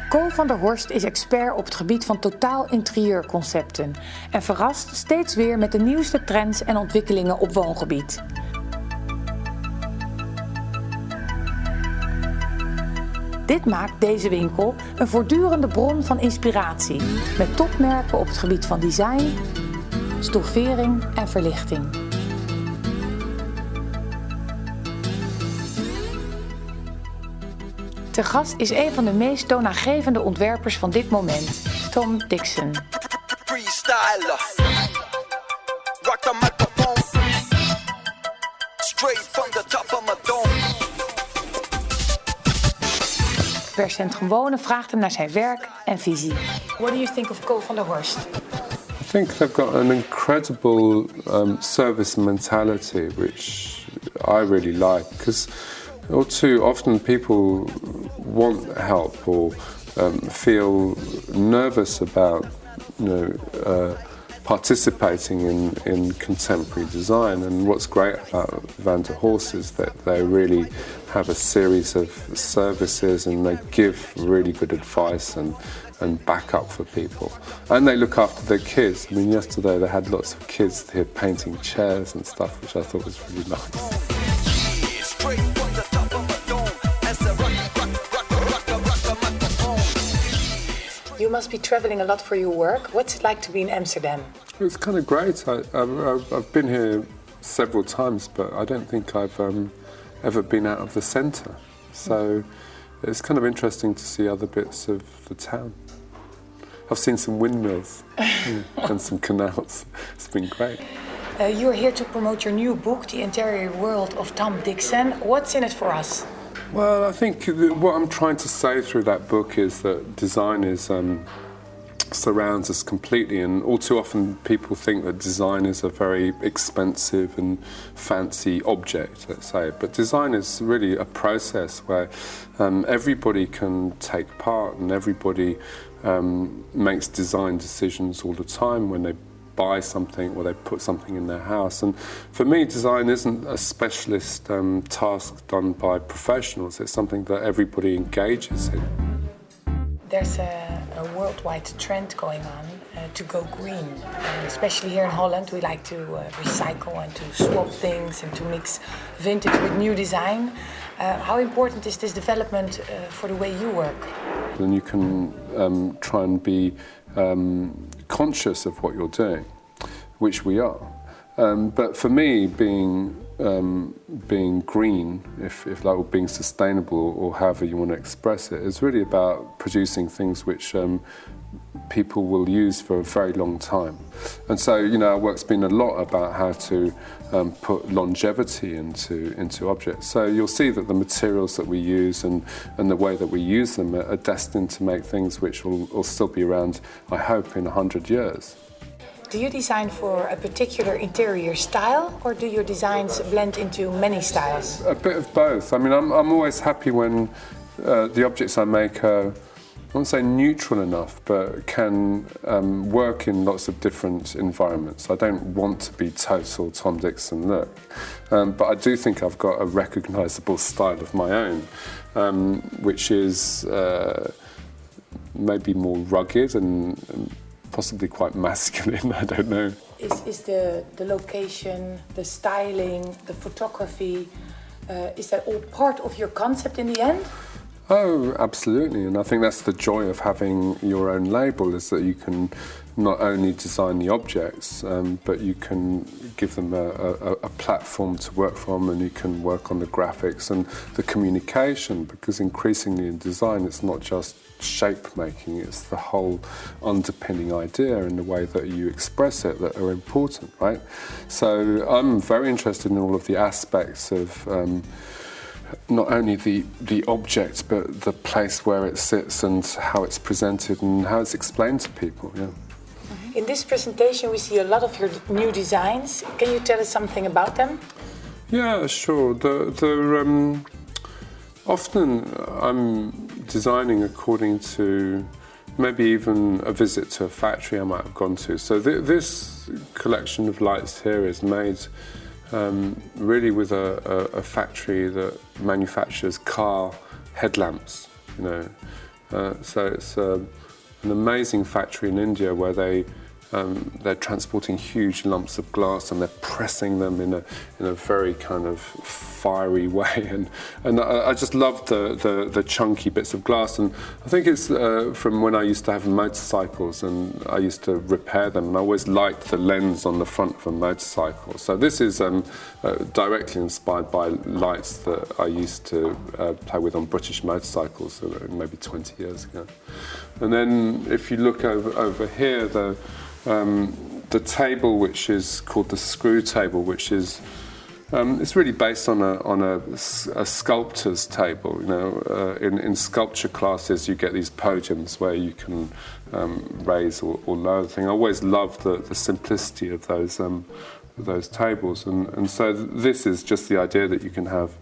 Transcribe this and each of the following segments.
Ko van der Horst is expert op het gebied van totaal interieurconcepten en verrast steeds weer met de nieuwste trends en ontwikkelingen op woongebied. Dit maakt deze winkel een voortdurende bron van inspiratie, met topmerken op het gebied van design, stoffering en verlichting. Te gast is een van de meest toonaangevende ontwerpers van dit moment, Tom Dixon. Per Centrum Wonen vraagt hem naar zijn werk en visie. What do you think of Ko van der Horst? I think they've got an incredible service mentality, which I really like, because all too often people want help or feel nervous about, participating in contemporary design. And what's great about Van der Horst is that they really have a series of services and they give really good advice and backup for people. And they look after their kids. I mean, yesterday they had lots of kids here painting chairs and stuff, which I thought was really nice. You must be traveling a lot for your work. What's it like to be in Amsterdam? It's kind of great. I've been here several times, but I don't think I've ever been out of the centre. So it's kind of interesting to see other bits of the town. I've seen some windmills and some canals. It's been great. You're here to promote your new book, The Interior World of Tom Dixon. What's in it for us? Well, I think what I'm trying to say through that book is that design surrounds us completely, and all too often people think that design is a very expensive and fancy object, let's say. But design is really a process where everybody can take part, and everybody makes design decisions all the time when they buy something or they put something in their house. And for me, design isn't a specialist task done by professionals. It's something that everybody engages in. There's a worldwide trend going on to go green. And especially here in Holland, we like to recycle and to swap things and to mix vintage with new design. How important is this development for the way you work? And you can try and be conscious of what you're doing, which we are. But for me, being green, if like, or being sustainable, or however you want to express it, is really about producing things which people will use for a very long time. And so, our work's been a lot about how to put longevity into objects. So you'll see that the materials that we use and the way that we use them are destined to make things which will still be around, I hope, in 100 years. Do you design for a particular interior style, or do your designs blend into many styles? A bit of both. I mean, I'm always happy when the objects I make are, I won't say neutral enough, but can work in lots of different environments. I don't want to be total Tom Dixon look, but I do think I've got a recognisable style of my own, which is maybe more rugged and possibly quite masculine, I don't know. Is the location, the styling, the photography, is that all part of your concept in the end? Oh, absolutely, and I think that's the joy of having your own label, is that you can not only design the objects, but you can give them a platform to work from, and you can work on the graphics and the communication, because increasingly in design it's not just shape making, it's the whole underpinning idea and the way that you express it that are important, right? So I'm very interested in all of the aspects of not only the object, but the place where it sits and how it's presented and how it's explained to people. Yeah. In this presentation we see a lot of your new designs. Can you tell us something about them? Yeah, sure. Often I'm designing according to maybe even a visit to a factory I might have gone to. So this collection of lights here is made really with a factory that manufactures car headlamps, So it's an amazing factory in India where they're transporting huge lumps of glass and they're pressing them in a very kind of fiery way, and I just love the chunky bits of glass, and I think it's from when I used to have motorcycles and I used to repair them, and I always liked the lens on the front of a motorcycle. So this is directly inspired by lights that I used to play with on British motorcycles maybe 20 years ago. And then if you look over here, the table, which is called the screw table, which is it's really based on a sculptor's table. You know, in sculpture classes, you get these podiums where you can raise or lower the thing. I always loved the simplicity of those tables, and so this is just the idea that you can have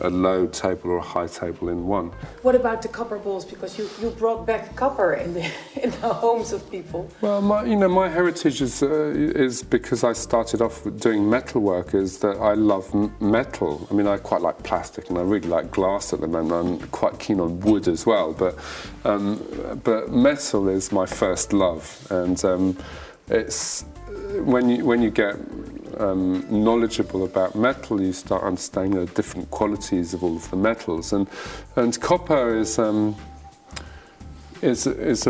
a low table or a high table in one. What about the copper balls? Because you brought back copper in the homes of people. Well, my heritage is because I started off with doing metalwork. Is that I love metal. I mean, I quite like plastic, and I really like glass at the moment. I'm quite keen on wood as well, but metal is my first love, and it's when you get knowledgeable about metal, you start understanding the different qualities of all of the metals, and copper is a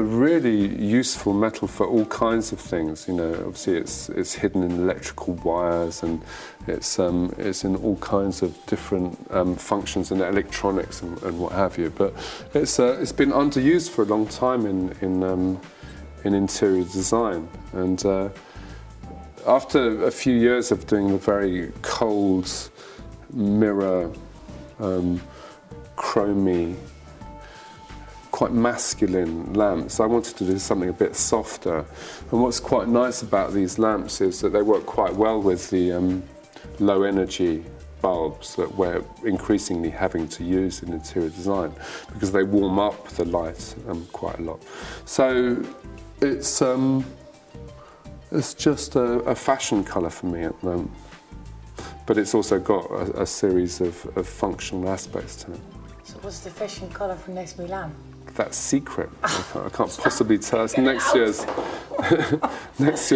really useful metal for all kinds of things. You know, obviously it's hidden in electrical wires, and it's in all kinds of different functions in electronics and what have you. But it's been underused for a long time in interior design, and after a few years of doing the very cold, mirror, chromy, quite masculine lamps, I wanted to do something a bit softer. And what's quite nice about these lamps is that they work quite well with the low energy bulbs that we're increasingly having to use in interior design, because they warm up the light quite a lot. So it's just a fashion colour for me at the moment, but it's also got a series of functional aspects to it. So what's the fashion colour for next Milan? That's secret. I can't possibly tell. It's next year's colour. Yeah. Next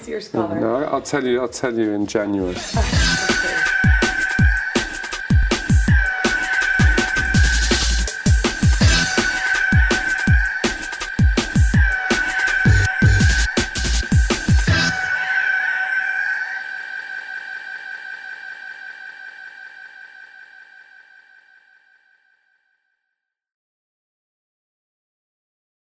year's colour. No, I'll tell you in January. Okay.